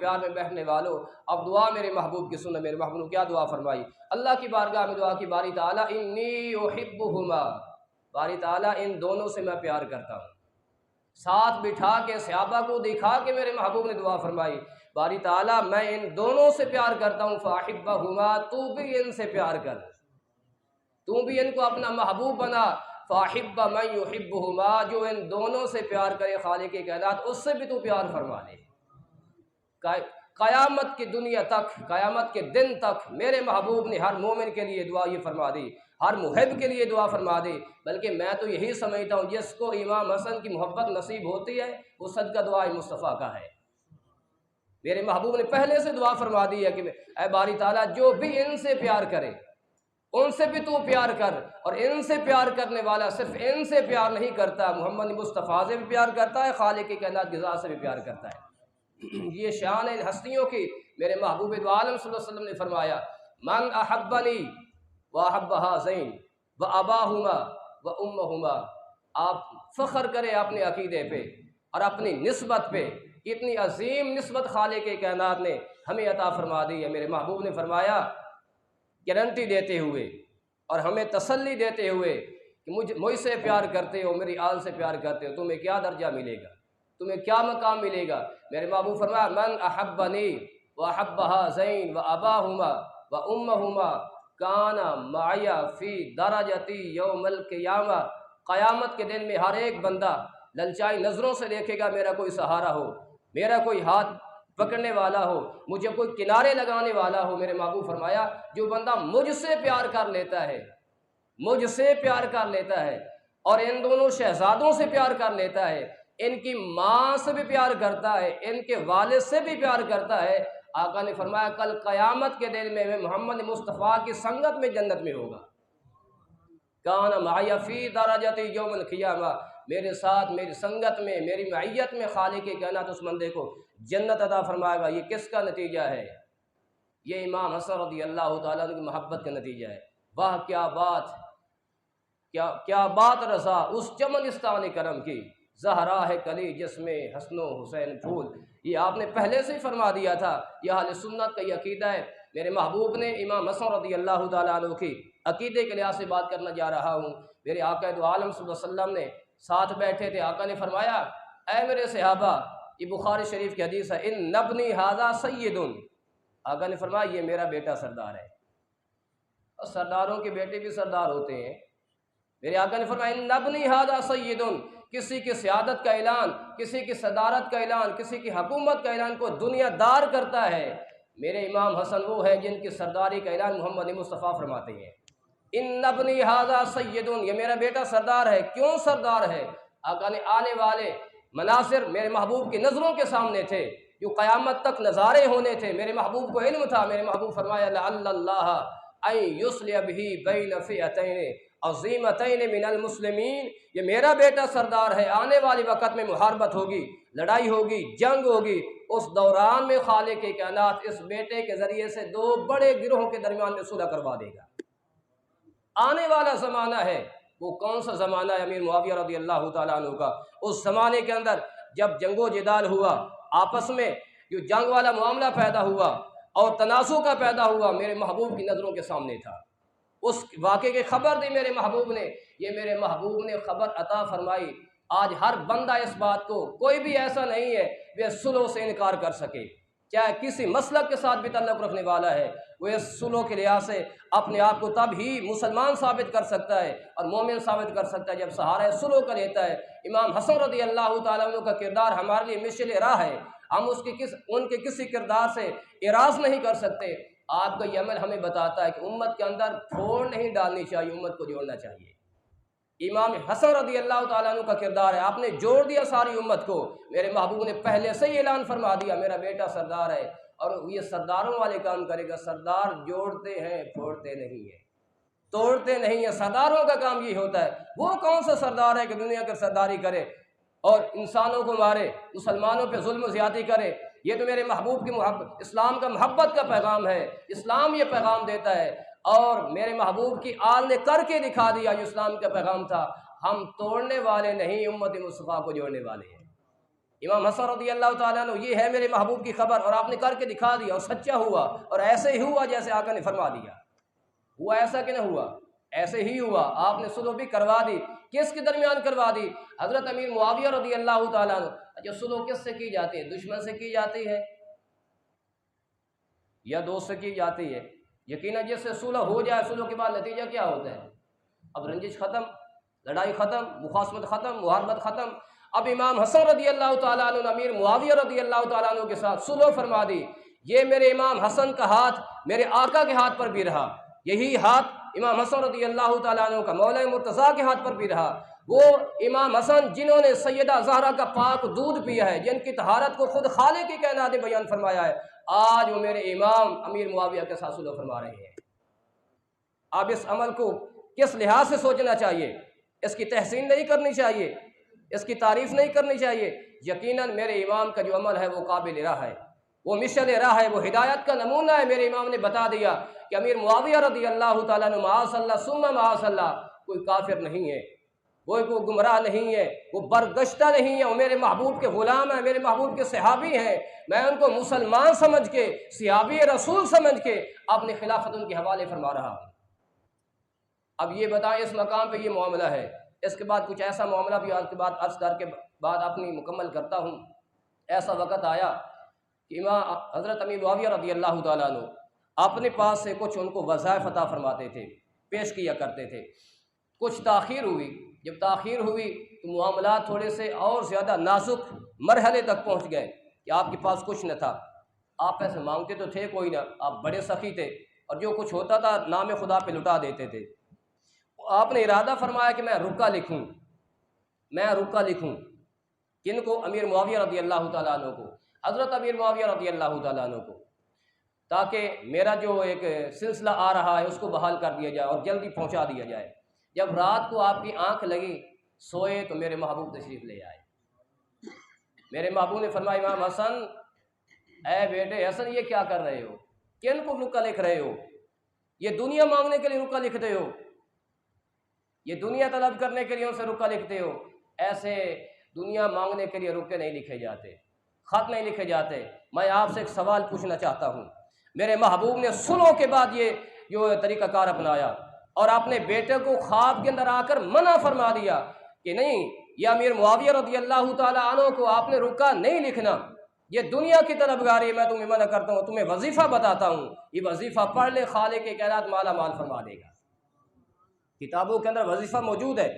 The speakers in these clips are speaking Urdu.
پیار میں بیٹھنے والوں، اب دعا میرے محبوب کی سنو۔ میرے محبوب نے کیا دعا فرمائی؟ اللہ کی بارگاہ میں دعا کی، باری تعالیٰ انی احبہما، باری تعالیٰ ان دونوں سے میں پیار کرتا ہوں۔ ساتھ بٹھا کے صحابہ کو دکھا کے میرے محبوب نے دعا فرمائی، باری تعالیٰ میں ان دونوں سے پیار کرتا ہوں، فاحبہما، تو بھی ان سے پیار کر، تو بھی ان کو اپنا محبوب بنا، فاحب من یحبہما، جو ان دونوں سے پیار کرے خالق کائنات اس سے بھی تو پیار فرما لے۔ قیامت کی دنیا تک، قیامت کے دن تک میرے محبوب نے ہر مومن کے لیے دعا یہ فرما دی، ہر محب کے لیے دعا فرما دی۔ بلکہ میں تو یہی سمجھتا ہوں جس کو امام حسن کی محبت نصیب ہوتی ہے وہ صدقہ دعا مصطفیٰ کا ہے۔ میرے محبوب نے پہلے سے دعا فرما دی ہے کہ اے باری تعالیٰ جو بھی ان سے پیار کرے ان سے بھی تو پیار کر، اور ان سے پیار کرنے والا صرف ان سے پیار نہیں کرتا، محمد مصطفیٰ سے بھی پیار کرتا ہے، خالق کائنات کی ذات سے بھی پیار کرتا ہے۔ یہ شان ان ہستیوں کی میرے محبوب دو عالم صلی اللہ علیہ وسلم نے فرمایا، من احبنی واحب ہذین واباہما وامہما۔ آپ فخر کریں اپنے عقیدے پہ اور اپنی نسبت پہ، اتنی عظیم نسبت خالق کائنات نے ہمیں عطا فرما دی ہے۔ میرے محبوب نے فرمایا گارنٹی دیتے ہوئے اور ہمیں تسلی دیتے ہوئے کہ مجھ سے پیار کرتے ہو، میری آل سے پیار کرتے ہو، تمہیں کیا درجہ ملے گا، تمہیں کیا مقام ملے گا۔ میرے محبوب فرمایا من احبنی واحب ہذین واباہما وامہما کان معی فی درجتی یوم القیامہ۔ قیامت کے دن میں ہر ایک بندہ للچائی نظروں سے دیکھے گا، میرا کوئی سہارا ہو، میرا کوئی ہاتھ پکڑنے والا ہو، مجھے کوئی کنارے لگانے والا ہو۔ میرے محبوب فرمایا جو بندہ مجھ سے پیار کر لیتا ہے، مجھ سے پیار کر لیتا ہے اور ان دونوں شہزادوں سے پیار کر لیتا ہے، ان کی ماں سے بھی پیار کرتا ہے، ان کے والد سے بھی پیار کرتا ہے، آقا نے فرمایا کل قیامت کے دن میں محمد مصطفیٰ کی سنگت میں جنت میں ہوگا۔ کان معی فی درجتی یوم القیامہ، میرے ساتھ میری سنگت میں میری معیت میں خالق کائنات اس بندے کو جنت عطا فرمائے گا۔ یہ کس کا نتیجہ ہے؟ یہ امام حسن رضی اللہ تعالیٰ عنہ کی محبت کا نتیجہ ہے۔ واہ کیا بات، کیا بات رضا اس چمنستان کرم کی، زہرا ہے کلی جس میں حسن و حسین پھول۔ یہ آپ نے پہلے سے ہی فرما دیا تھا، یہ اہل سنت کا یہ عقیدہ ہے۔ میرے محبوب نے امام حسن رضی اللہ تعالیٰ عنہ کی عقیدے کے لحاظ سے بات کرنا جا رہا ہوں۔ میرے آقا دو عالم صلی اللہ علیہ وسلم نے ساتھ بیٹھے تھے، آقا نے فرمایا اے میرے صحابہ، یہ بخاری شریف کی حدیث ہے، ان ابنی ھذا سید، آقا نے فرمایا یہ میرا بیٹا سردار ہے۔ اور سرداروں کے بیٹے بھی سردار ہوتے ہیں۔ میرے آقا نے فرمایا ان ابنی ھذا سید، کسی کی سیادت کا اعلان، کسی کی صدارت کا اعلان، کسی کی حکومت کا اعلان کوئی دنیا دار کرتا ہے، میرے امام حسن وہ ہے جن کی سرداری کا اعلان محمد مصطفیٰ فرماتے ہیں۔ ان ابنی ھذا سید، یہ میرا بیٹا سردار ہے۔ کیوں سردار ہے؟ آقا نے آنے والے مناظر میرے محبوب کی نظروں کے سامنے تھے، جو قیامت تک نظارے ہونے تھے، میرے محبوب کو علم تھا۔ میرے محبوب فرمایا لعل اللہ ان یصلح بہ بین فئتین عظیمتین من المسلمین، یہ میرا بیٹا سردار ہے، آنے والے وقت میں محاربت ہوگی، لڑائی ہوگی، جنگ ہوگی، اس دوران میں خالق کائنات اس بیٹے کے ذریعے سے دو بڑے گروہوں کے درمیان میں صلح کروا دے گا۔ آنے والا زمانہ ہے، وہ کون سا زمانہ ہے؟ امیر معاویہ رضی اللہ تعالیٰ عنہ کا۔ اس زمانے کے اندر جب جنگ و جدال ہوا، آپس میں جو جنگ والا معاملہ پیدا ہوا اور تنازع کا پیدا ہوا، میرے محبوب کی نظروں کے سامنے تھا۔ اس واقعے کی خبر دی میرے محبوب نے، یہ میرے محبوب نے خبر عطا فرمائی۔ آج ہر بندہ اس بات کو، کوئی بھی ایسا نہیں ہے وہ صلح سے انکار کر سکے، چاہے کسی مسلک کے ساتھ بھی تعلق رکھنے والا ہے، وہ اس صلح کے لحاظ سے اپنے آپ کو تب ہی مسلمان ثابت کر سکتا ہے اور مومن ثابت کر سکتا ہے جب سہارا صلح کا لیتا ہے۔ امام حسن رضی اللہ تعالیٰ عنہ کا کردار ہمارے لیے مشعل راہ ہے، ہم ان کے کسی کردار سے اعراض نہیں کر سکتے۔ آپ کا یہ عمل ہمیں بتاتا ہے کہ امت کے اندر پھوڑ نہیں ڈالنی چاہیے، امت کو جوڑنا چاہیے۔ امام حسن رضی اللہ تعالیٰ عنہ کا کردار ہے، آپ نے جوڑ دیا ساری امت کو۔ میرے محبوب نے پہلے سے ہی اعلان فرما دیا میرا بیٹا سردار ہے، اور یہ سرداروں والے کام کرے گا۔ سردار جوڑتے ہیں، پھوڑتے نہیں ہیں، توڑتے نہیں ہیں۔ سرداروں کا کام یہ ہوتا ہے۔ وہ کون سا سردار ہے کہ دنیا کی سرداری کرے اور انسانوں کو مارے، مسلمانوں پہ ظلم و زیادتی کرے؟ یہ تو میرے محبوب کی محبت، اسلام کا محبت کا پیغام ہے، اسلام یہ پیغام دیتا ہے، اور میرے محبوب کی آل نے کر کے دکھا دیا جو اسلام کا پیغام تھا۔ ہم توڑنے والے نہیں، امت مصطفیٰ کو جوڑنے والے ہیں۔ امام حسن رضی اللہ تعالیٰ عنہ یہ ہے میرے محبوب کی خبر، اور آپ نے کر کے دکھا دیا اور سچا ہوا، اور ایسے ہی ہوا جیسے آقا نے فرما دیا۔ ہوا ایسا کہ نہ ہوا؟ ایسے ہی ہوا۔ آپ نے صلح بھی کروا دی۔ کس کے درمیان کروا دی؟ حضرت امیر معاویہ رضی اللہ تعالیٰ عنہ۔ جو صلح کس سے کی جاتی ہے؟ دشمن سے کی جاتی ہے یا دوست سے کی جاتی ہے؟ یقیناً جس سے صلح ہو جائے، صلح کے بعد نتیجہ کیا ہوتا ہے؟ اب رنجش ختم، لڑائی ختم، مخاصمت ختم، محاربت ختم۔ اب امام حسن رضی اللہ تعالیٰ عنہ نے امیر معاویہ رضی اللہ تعالیٰ عنہ کے ساتھ صلح فرما دی۔ یہ میرے امام حسن کا ہاتھ میرے آقا کے ہاتھ پر بھی رہا، یہی ہاتھ امام حسن رضی اللہ تعالیٰ عنہ کا مولا مرتضیٰ کے ہاتھ پر بھی رہا۔ وہ امام حسن جنہوں نے سیدہ زہرا کا پاک دودھ پیا ہے، جن کی طہارت کو خود خالق کی کائنات نے بیان فرمایا ہے، آج وہ میرے امام امیر معاویہ کے ساتھ صلح فرما رہے ہیں۔ اب اس عمل کو کس لحاظ سے سوچنا چاہیے؟ اس کی تحسین نہیں کرنی چاہیے، اس کی تعریف نہیں کرنی چاہیے۔ یقیناً میرے امام کا جو عمل ہے وہ قابل راہ ہے، وہ مشعل راہ ہے، وہ ہدایت کا نمونہ ہے۔ میرے امام نے بتا دیا کہ امیر معاویہ رضی اللہ تعالیٰ عنہ معاذ اللہ ثم معاذ اللہ کوئی کافر نہیں ہے، کوئی گمراہ نہیں ہے، وہ برگشتہ نہیں ہے، وہ میرے محبوب کے غلام ہیں، میرے محبوب کے صحابی ہیں۔ میں ان کو مسلمان سمجھ کے، صحابی رسول سمجھ کے اپنی خلافت ان کے حوالے فرما رہا ہوں۔ اب یہ بتائیں، اس مقام پہ یہ معاملہ ہے، اس کے بعد کچھ ایسا معاملہ بھی آج کے بعد عرض کر کے بعد اپنی مکمل کرتا ہوں۔ ایسا وقت آیا کہ امام حضرت امیر معاویہ رضی اللہ تعالیٰ عنہ اپنے پاس سے کچھ ان کو وظائف عطا فرماتے تھے، پیش کیا کرتے تھے۔ کچھ تاخیر ہوئی، جب تاخیر ہوئی تو معاملات تھوڑے سے اور زیادہ نازک مرحلے تک پہنچ گئے کہ آپ کے پاس کچھ نہ تھا۔ آپ پیسے مانگتے تو تھے کوئی نہ، آپ بڑے سخی تھے، اور جو کچھ ہوتا تھا نام خدا پہ لٹا دیتے تھے۔ آپ نے ارادہ فرمایا کہ میں رکا لکھوں۔ کن کو؟ امیر معاویہ رضی اللہ تعالیٰ عنہ کو، حضرت امیر معاویہ رضی اللہ تعالیٰ عنہ کو، تاکہ میرا جو ایک سلسلہ آ رہا ہے اس کو بحال کر دیا جائے اور جلدی پہنچا دیا جائے۔ جب رات کو آپ کی آنکھ لگی، سوئے تو میرے محبوب تشریف لے آئے۔ میرے محبوب نے فرمایا امام حسن، اے بیٹے حسن، یہ کیا کر رہے ہو؟ کن کو رکا لکھ رہے ہو؟ یہ دنیا مانگنے کے لیے رکا لکھتے ہو؟ یہ دنیا طلب کرنے کے لیے ان سے رکا لکھتے ہو؟ ایسے دنیا مانگنے کے لیے رکے نہیں لکھے جاتے، خط نہیں لکھے جاتے۔ میں آپ سے ایک سوال پوچھنا چاہتا ہوں۔ میرے محبوب نے صلح کے بعد یہ جو طریقہ کار اپنایا اور اپنے بیٹے کو خواب کے اندر آ کر منع فرما دیا کہ نہیں، یہ امیر معاویہ رضی اللہ تعالیٰ عنہ کو آپ نے رکا نہیں لکھنا، یہ دنیا کی طلبگاری، میں تمہیں منع کرتا ہوں، تمہیں وظیفہ بتاتا ہوں، یہ وظیفہ پڑھ لے، خالق کے کائنات مالا مال فرما دے گا۔ کتابوں کے اندر وظیفہ موجود ہے،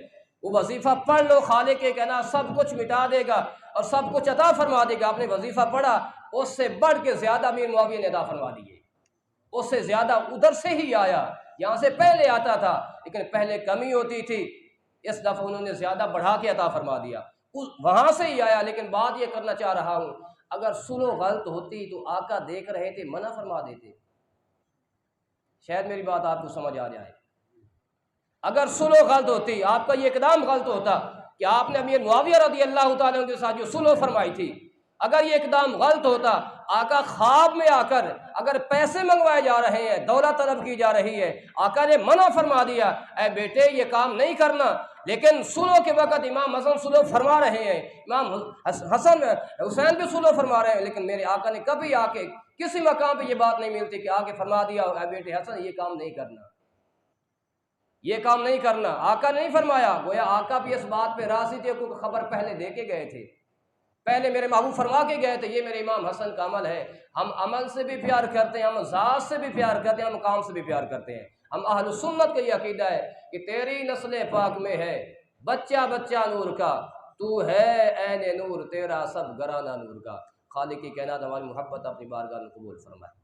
وہ وظیفہ پڑھ لو، خالق کے کائنات سب کچھ مٹا دے گا اور سب کچھ عطا فرما دے گا۔ آپ نے وظیفہ پڑھا، اس سے بڑھ کے زیادہ امیر معاویہ نے عطا فرما دیے، اس سے زیادہ ادھر سے ہی آیا، یہاں سے پہلے آتا تھا لیکن پہلے کمی ہوتی تھی، اس دفعہ انہوں نے زیادہ بڑھا کے عطا فرما دیا، وہاں سے ہی آیا۔ لیکن بات یہ کرنا چاہ رہا ہوں، اگر صلح غلط ہوتی تو آقا دیکھ رہے تھے، منع فرما دیتے۔ شاید میری بات آپ کو سمجھ آ جائے۔ اگر صلح غلط ہوتی، آپ کا یہ اقدام غلط ہوتا کہ آپ نے امیر معاویہ رضی اللہ تعالیٰ عنہ کے ساتھ جو صلح فرمائی تھی، اگر یہ اقدام غلط ہوتا، آقا خواب میں آ کر اگر پیسے منگوائے جا رہے ہیں، دولت طلب کی جا رہی ہے، آقا نے منع فرما دیا، اے بیٹے یہ کام نہیں کرنا، لیکن صلح کے وقت امام حسن صلح فرما رہے ہیں، امام حسن حسین بھی صلح فرما رہے ہیں، لیکن میرے آقا نے کبھی آ کے کسی مقام پہ یہ بات نہیں ملتی کہ آ کے فرما دیا اے بیٹے حسن یہ کام نہیں کرنا، یہ کام نہیں کرنا۔ آقا نے نہیں فرمایا، گویا آقا بھی اس بات پہ راضی تھے، کیونکہ خبر پہلے دے کے گئے تھے، پہلے میرے محبوب فرما کے گئے تھے، یہ میرے امام حسن کا عمل ہے۔ ہم عمل سے بھی پیار کرتے ہیں، ہم ذات سے بھی پیار کرتے ہیں، ہم کام سے بھی پیار کرتے ہیں۔ ہم اہل سنت کا یہ عقیدہ ہے کہ تیری نسل پاک میں ہے بچہ بچہ نور کا، تو ہے عین نور، تیرا سب گرانہ نور کا۔ خالق کی کائنات ہماری محبت اپنی بارگاہ میں قبول فرمائے۔